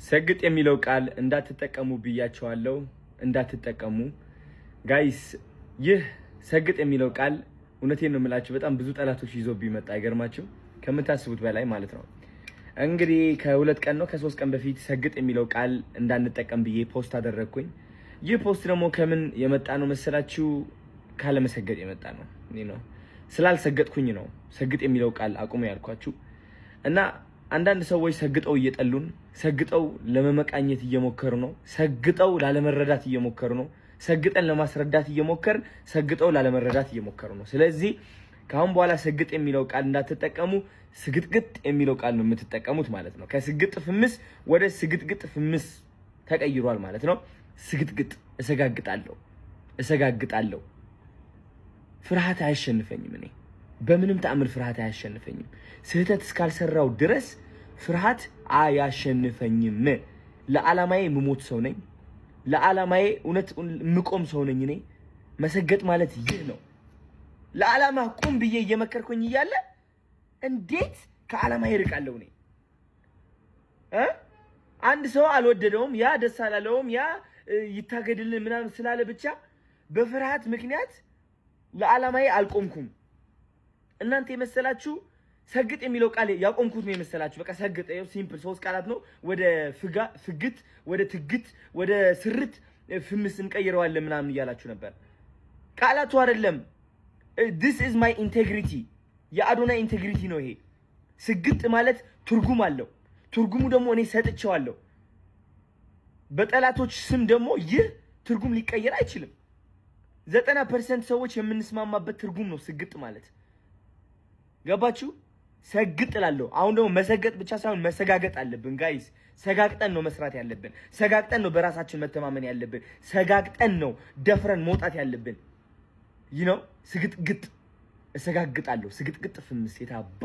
ሰግጥ የሚለው ቃል እንዳትጠቀሙ ብያቸዋለሁ። እንዳትጠቀሙ ጋይስ። ይህ ሰግጥ የሚለው ቃል እውነቴን ነው የምላችሁ በጣም ብዙ ጠላቶች ይዞብኝ መጣ። አይገርማችሁ? ከምታስቡት በላይ ማለት ነው። እንግዲህ ከ2 ቀን ነው ከ3 ቀን በፊት ሰግጥ የሚለው ቃል እንዳንጠቀም ብዬ ፖስት አደረግኩኝ። ይህ ፖስት ደግሞ ከምን የመጣ ነው መሰላችሁ? ካለ መሰገጥ የመጣ ነው። ነው ስላልሰገጥኩኝ ነው ሰግጥ የሚለው ቃል አቁሙ ያልኳችሁ። እና አንዳንድ ሰዎች ሰግጠው እየጠሉን፣ ሰግጠው ለመመቃኘት እየሞከሩ ነው፣ ሰግጠው ላለመረዳት እየሞከሩ ነው፣ ሰግጠን ለማስረዳት እየሞከርን ሰግጠው ላለመረዳት እየሞከሩ ነው። ስለዚህ ካሁን በኋላ ሰግጥ የሚለው ቃል እንዳትጠቀሙ፣ ስግጥግጥ የሚለው ቃል ነው የምትጠቀሙት ማለት ነው። ከስግጥ ፍምስ ወደ ስግጥግጥ ፍምስ ተቀይሯል ማለት ነው። ስግጥግጥ እሰጋግጣለሁ። ፍርሃት አያሸንፈኝም። እኔ በምንም ተአምር ፍርሃት አያሸንፈኝም። ስህተት እስካልሰራው ድረስ ፍርሃት አያሸንፈኝም። ለዓላማዬ የምሞት ሰው ነኝ። ለዓላማዬ እውነት የምቆም ሰው ነኝ። እኔ መሰገጥ ማለት ይህ ነው። ለዓላማ ቁም ብዬ እየመከርኩኝ እያለ እንዴት ከዓላማዬ እርቃለሁ? እኔ አንድ ሰው አልወደደውም፣ ያ ደስ አላለውም፣ ያ ይታገድልን ምናምን ስላለ ብቻ በፍርሃት ምክንያት ለዓላማዬ አልቆምኩም። እናንተ የመሰላችሁ ሰግጥ የሚለው ቃል ያቆምኩት ነው የመሰላችሁ። በቃ ሰግጥ ይኸው ሲምፕል 3 ቃላት ነው። ወደ ፍግት፣ ወደ ትግት፣ ወደ ስርት ፍምስ እንቀይረዋለን ምናምን እያላችሁ ነበር። ቃላቱ አይደለም። this is my integrity የአዶናይ ኢንቴግሪቲ ነው ይሄ። ስግጥ ማለት ትርጉም አለው። ትርጉሙ ደግሞ እኔ ሰጥቼዋለሁ። በጠላቶች ስም ደግሞ ይህ ትርጉም ሊቀየር አይችልም። 90% ሰዎች የምንስማማበት ትርጉም ነው ስግጥ ማለት። ገባችሁ? ሰግጥ እላለሁ። አሁን ደግሞ መሰገጥ ብቻ ሳይሆን መሰጋገጥ አለብን ጋይስ። ሰጋግጠን ነው መስራት ያለብን። ሰጋግጠን ነው በራሳችን መተማመን ያለብን። ሰጋግጠን ነው ደፍረን መውጣት ያለብን። ይህ ነው ስግጥግጥ። እሰጋግጣለሁ። ስግጥግጥ ፍምስ የታባ